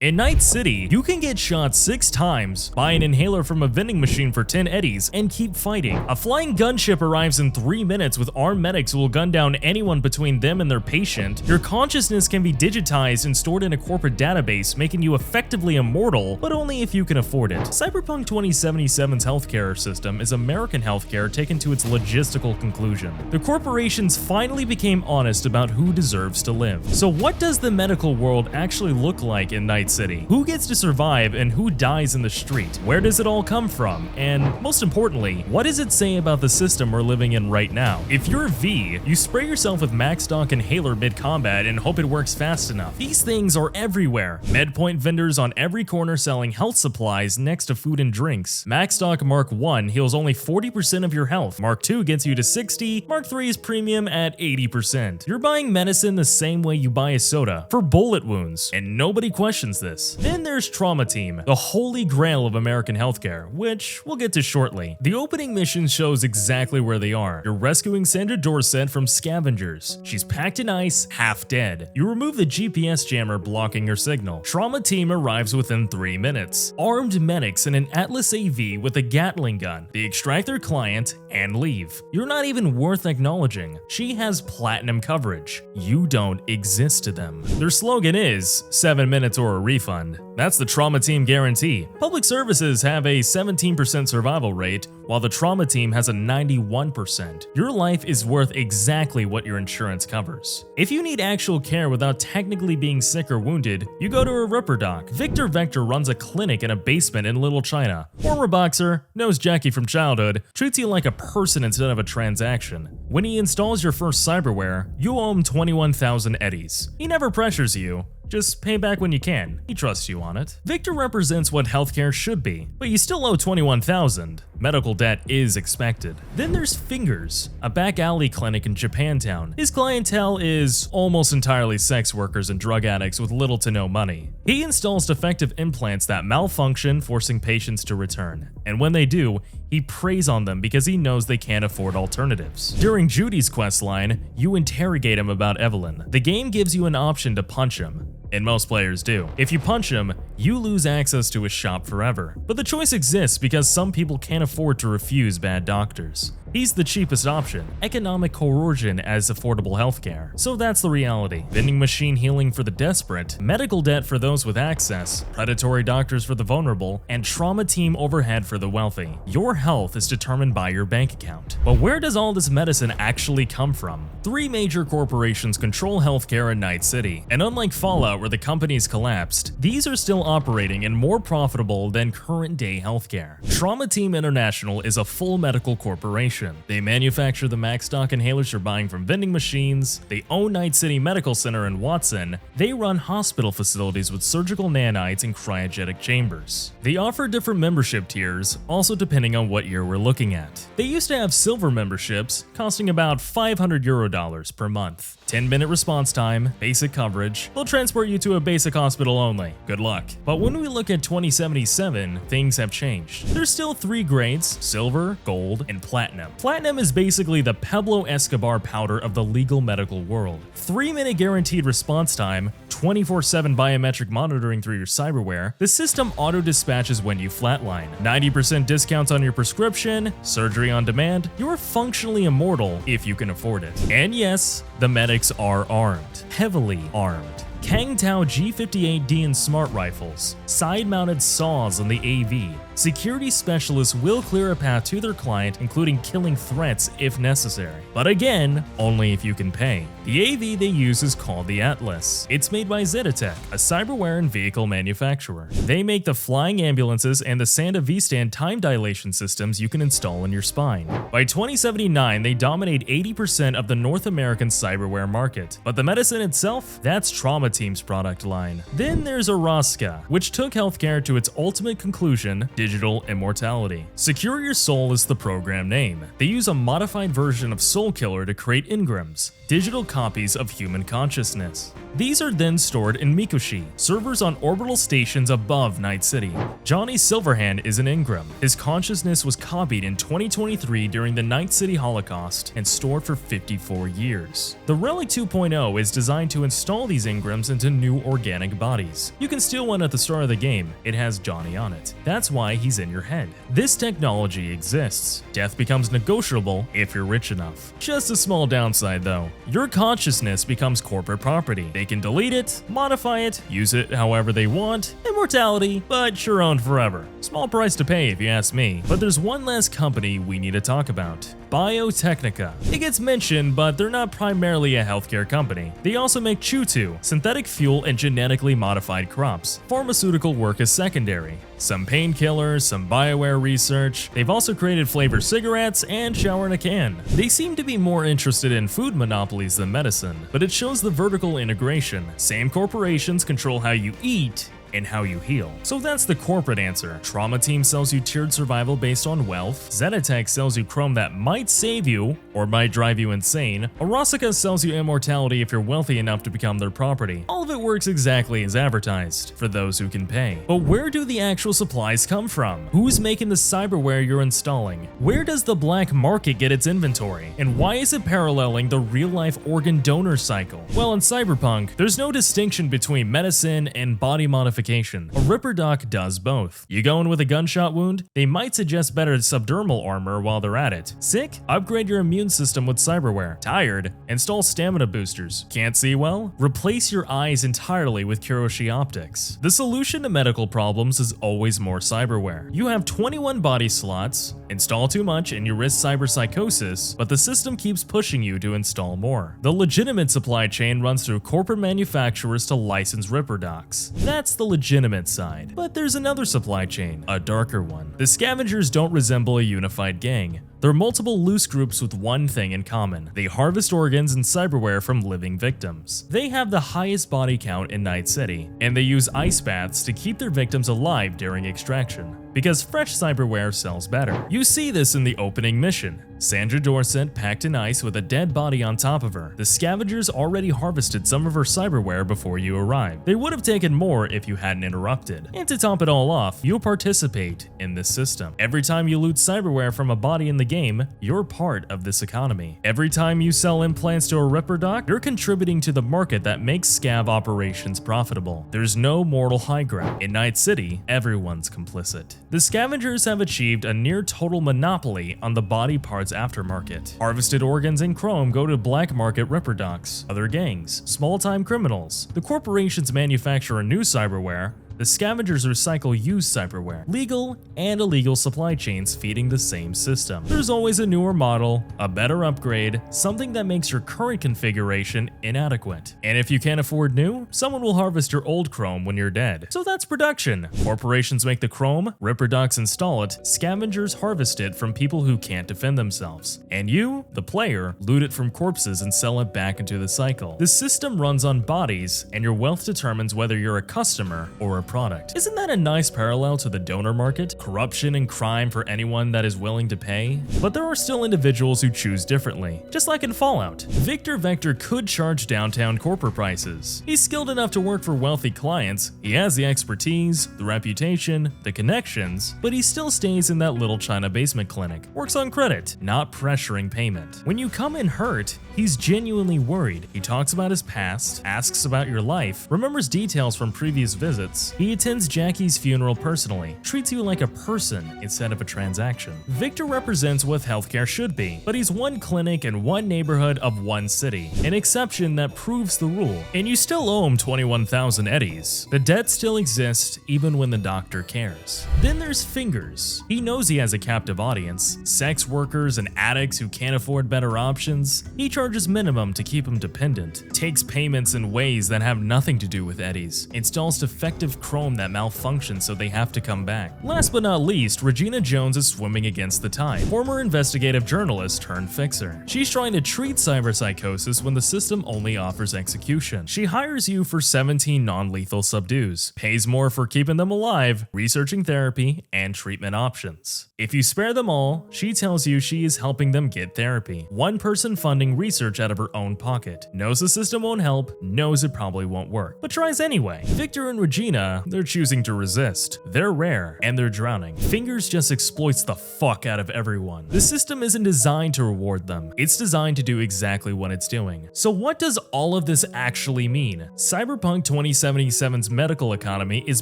In Night City, you can get shot 6 times, buy an inhaler from a vending machine for 10 eddies, and keep fighting. A flying gunship arrives in 3 minutes with armed medics who will gun down anyone between them and their patient. Your consciousness can be digitized and stored in a corporate database, making you effectively immortal, but only if you can afford it. Cyberpunk 2077's healthcare system is American healthcare taken to its logistical conclusion. The corporations finally became honest about who deserves to live. So what does the medical world actually look like in Night City? Who gets to survive and who dies in the street? Where does it all come from? And most importantly, what does it say about the system we're living in right now? If you're V, you spray yourself with max stock inhaler mid-combat and hope it works fast enough. These things are everywhere. MedPoint vendors on every corner selling health supplies next to food and drinks. Max stock Mark 1 heals only 40% of your health. Mark 2 gets you to 60. Mark 3 is premium at 80%. You're buying medicine the same way you buy a soda, for bullet wounds, and nobody questions this. Then there's Trauma Team, the holy grail of American healthcare, which we'll get to shortly. The opening mission shows exactly where they are. You're rescuing Sandra Dorsett from scavengers. She's packed in ice, half dead. You remove the GPS jammer blocking her signal. Trauma Team arrives within 3 minutes. Armed medics in an Atlas AV with a Gatling gun. They extract their client and leave. You're not even worth acknowledging. She has platinum coverage. You don't exist to them. Their slogan is 7 minutes or a refund. That's the Trauma Team guarantee. Public services have a 17% survival rate, while the Trauma Team has a 91%. Your life is worth exactly what your insurance covers. If you need actual care without technically being sick or wounded, you go to a Ripperdoc. Victor Vector runs a clinic in a basement in Little China. Former boxer, knows Jackie from childhood, treats you like a person instead of a transaction. When he installs your first cyberware, you owe him 21,000 eddies. He never pressures you. Just pay back when you can. He trusts you on it. Victor represents what healthcare should be, but you still owe 21,000. Medical debt is expected. Then there's Fingers, a back alley clinic in Japantown. His clientele is almost entirely sex workers and drug addicts with little to no money. He installs defective implants that malfunction, forcing patients to return. And when they do, he preys on them because he knows they can't afford alternatives. During Judy's questline, you interrogate him about Evelyn. The game gives you an option to punch him, and most players do. If you punch him, you lose access to his shop forever. But the choice exists because some people can't afford to refuse bad doctors. He's the cheapest option, economic coercion as affordable healthcare. So that's the reality. Vending machine healing for the desperate, medical debt for those with access, predatory doctors for the vulnerable, and trauma team overhead for the wealthy. Your health is determined by your bank account. But where does all this medicine actually come from? 3 major corporations control healthcare in Night City, and unlike Fallout where the companies collapsed, these are still operating and more profitable than current-day healthcare. Trauma Team International is a full medical corporation. They manufacture the max stock inhalers you're buying from vending machines, they own Night City Medical Center in Watson, they run hospital facilities with surgical nanites and cryogenic chambers. They offer different membership tiers, also depending on what year we're looking at. They used to have silver memberships, costing about $500 per month. 10-minute response time, basic coverage, they'll transport you to a basic hospital only. Good luck. But when we look at 2077, things have changed. There's still 3 grades, silver, gold, and platinum. Platinum is basically the Pablo Escobar powder of the legal medical world. 3-minute guaranteed response time, 24/7 biometric monitoring through your cyberware, the system auto-dispatches when you flatline, 90% discounts on your prescription, surgery on demand, you're functionally immortal if you can afford it. And yes, the medics are armed, heavily armed. Kang Tao G58D and smart rifles, side-mounted saws on the AV. Security specialists will clear a path to their client, including killing threats if necessary. But again, only if you can pay. The AV they use is called the Atlas. It's made by Zetatech, a cyberware and vehicle manufacturer. They make the flying ambulances and the Sanda V-Stand time dilation systems you can install in your spine. By 2079, they dominate 80% of the North American cyberware market. But the medicine itself, that's Trauma Team's product line. Then there's Araska, which took healthcare to its ultimate conclusion, digital immortality. Secure Your Soul is the program name. They use a modified version of Soul Killer to create engrams, digital copies of human consciousness. These are then stored in Mikoshi, servers on orbital stations above Night City. Johnny Silverhand is an engram. His consciousness was copied in 2023 during the Night City Holocaust and stored for 54 years. The Relic 2.0 is designed to install these engrams items into new organic bodies. You can steal one at the start of the game. It has Johnny on it. That's why he's in your head. This technology exists. Death becomes negotiable if you're rich enough. Just a small downside though. Your consciousness becomes corporate property. They can delete it, modify it, use it however they want. Immortality, but you're owned forever. Small price to pay if you ask me. But there's one last company we need to talk about. Biotechnica. It gets mentioned, but they're not primarily a healthcare company. They also make Chutu, synthetic fuel and genetically modified crops. Pharmaceutical work is secondary. Some painkillers, some bioware research. They've also created flavored cigarettes and shower in a can. They seem to be more interested in food monopolies than medicine, but it shows the vertical integration. Same corporations control how you eat and how you heal. So that's the corporate answer. Trauma Team sells you tiered survival based on wealth. Zenitech sells you chrome that might save you or might drive you insane. Arasica sells you immortality if you're wealthy enough to become their property. All of it works exactly as advertised, for those who can pay. But where do the actual supplies come from? Who's making the cyberware you're installing? Where does the black market get its inventory? And why is it paralleling the real-life organ donor cycle? Well, in Cyberpunk, there's no distinction between medicine and body modification. A Ripperdoc does both. You go in with a gunshot wound, they might suggest better subdermal armor while they're at it. Sick? Upgrade your immune system with cyberware. Tired? Install stamina boosters. Can't see well? Replace your eyes entirely with Kiroshi optics. The solution to medical problems is always more cyberware. You have 21 body slots, install too much and you risk cyberpsychosis, but the system keeps pushing you to install more. The legitimate supply chain runs through corporate manufacturers to license Ripperdocs. That's the legitimate side. But there's another supply chain, a darker one. The scavengers don't resemble a unified gang. They're multiple loose groups with one thing in common. They harvest organs and cyberware from living victims. They have the highest body count in Night City, and they use ice baths to keep their victims alive during extraction, because fresh cyberware sells better. You see this in the opening mission. Sandra Dorset packed in ice with a dead body on top of her. The scavengers already harvested some of her cyberware before you arrived. They would have taken more if you hadn't interrupted. And to top it all off, you'll participate in this system. Every time you loot cyberware from a body in the game, you're part of this economy. Every time you sell implants to a Ripperdoc, you're contributing to the market that makes scav operations profitable. There's no moral high ground. In Night City, everyone's complicit. The scavengers have achieved a near total monopoly on the body parts aftermarket. Harvested organs and chrome go to black market Ripperdocs, other gangs, small-time criminals. The corporations manufacture a new cyberware. The scavengers recycle used cyberware. Legal and illegal supply chains feeding the same system. There's always a newer model, a better upgrade, something that makes your current configuration inadequate. And if you can't afford new, someone will harvest your old chrome when you're dead. So that's production. Corporations make the chrome, Ripperdocs install it, scavengers harvest it from people who can't defend themselves. And you, the player, loot it from corpses and sell it back into the cycle. The system runs on bodies, and your wealth determines whether you're a customer or a product. Isn't that a nice parallel to the donor market? Corruption and crime for anyone that is willing to pay? But there are still individuals who choose differently. Just like in Fallout, Victor Vector could charge downtown corporate prices. He's skilled enough to work for wealthy clients, he has the expertise, the reputation, the connections, but he still stays in that little China basement clinic, works on credit, not pressuring payment. When you come in hurt, he's genuinely worried. He talks about his past, asks about your life, remembers details from previous visits. He attends Jackie's funeral personally, treats you like a person instead of a transaction. Victor represents what healthcare should be, but he's one clinic in one neighborhood of one city, an exception that proves the rule. And you still owe him 21,000 eddies. The debt still exists even when the doctor cares. Then there's Fingers. He knows he has a captive audience, sex workers and addicts who can't afford better options. He charges minimum to keep them dependent, takes payments in ways that have nothing to do with eddies, installs defective chrome that malfunctions so they have to come back. Last but not least, Regina Jones is swimming against the tide. Former investigative journalist turned fixer. She's trying to treat cyberpsychosis when the system only offers execution. She hires you for 17 non-lethal subdues, pays more for keeping them alive, researching therapy, and treatment options. If you spare them all, she tells you she is helping them get therapy. One person funding research out of her own pocket. Knows the system won't help, knows it probably won't work, but tries anyway. Victor and Regina they're choosing to resist. They're rare, and they're drowning. Fingers just exploits the fuck out of everyone. The system isn't designed to reward them. It's designed to do exactly what it's doing. So what does all of this actually mean? Cyberpunk 2077's medical economy is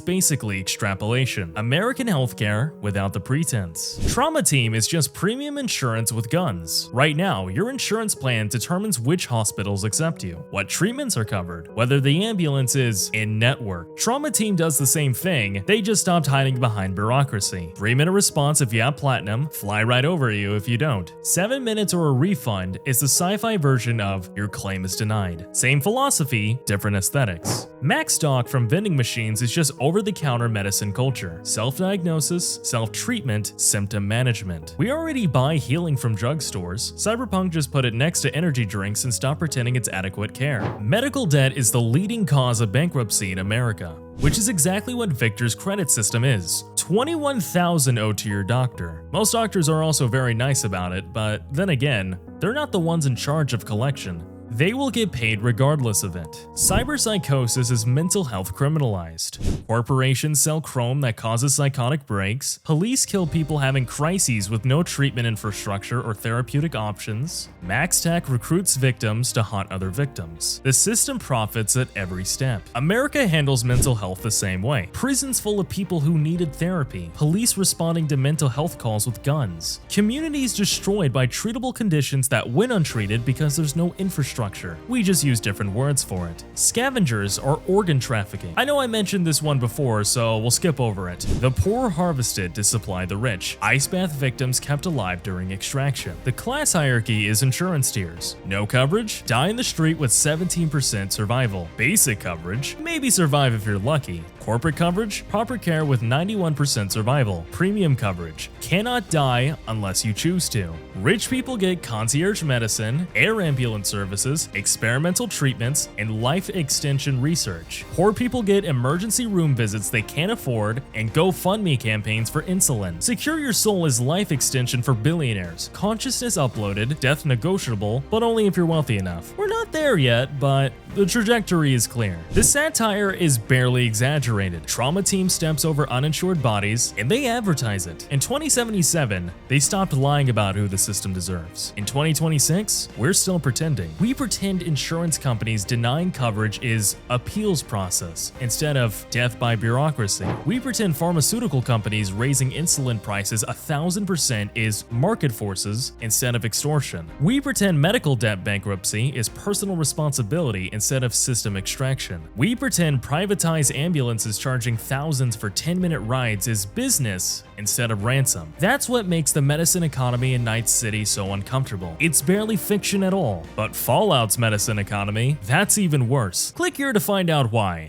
basically extrapolation. American healthcare without the pretense. Trauma Team is just premium insurance with guns. Right now, your insurance plan determines which hospitals accept you, what treatments are covered, whether the ambulance is in-network. Trauma Team does the same thing, they just stopped hiding behind bureaucracy. 3-minute response if you have platinum, fly right over you if you don't. 7 minutes or a refund is the sci-fi version of your claim is denied. Same philosophy, different aesthetics. MaxDoc from vending machines is just over-the-counter medicine culture. Self-diagnosis, self-treatment, symptom management. We already buy healing from drugstores. Cyberpunk just put it next to energy drinks and stopped pretending it's adequate care. Medical debt is the leading cause of bankruptcy in America, which is exactly what Victor's credit system is. $21,000 owed to your doctor. Most doctors are also very nice about it, but then again, they're not the ones in charge of collection. They will get paid regardless of it. Cyberpsychosis is mental health criminalized. Corporations sell chrome that causes psychotic breaks. Police kill people having crises with no treatment infrastructure or therapeutic options. MaxTech recruits victims to haunt other victims. The system profits at every step. America handles mental health the same way. Prisons full of people who needed therapy. Police responding to mental health calls with guns. Communities destroyed by treatable conditions that went untreated because there's no infrastructure. We just use different words for it. Scavengers are organ trafficking. I know I mentioned this one before, so we'll skip over it. The poor harvested to supply the rich. Ice bath victims kept alive during extraction. The class hierarchy is insurance tiers. No coverage? Die in the street with 17% survival. Basic coverage? Maybe survive if you're lucky. Corporate coverage? Proper care with 91% survival. Premium coverage? Cannot die unless you choose to. Rich people get concierge medicine, air ambulance services, experimental treatments, and life extension research. Poor people get emergency room visits they can't afford and GoFundMe campaigns for insulin. Secure Your Soul is life extension for billionaires. Consciousness uploaded, death negotiable, but only if you're wealthy enough. We're not there yet, but the trajectory is clear. The satire is barely exaggerated. Trauma Team steps over uninsured bodies, and they advertise it. In 2077, they stopped lying about who the system deserves. In 2026, we're still pretending. We pretend insurance companies denying coverage is appeals process instead of death by bureaucracy. We pretend pharmaceutical companies raising insulin prices 1,000% is market forces instead of extortion. We pretend medical debt bankruptcy is personal responsibility instead of system extraction. We pretend privatized ambulances charging thousands for 10-minute rides is business instead of ransom. That's what makes the medicine economy in Night City so uncomfortable. It's barely fiction at all. But Fallout's medicine economy, that's even worse. Click here to find out why.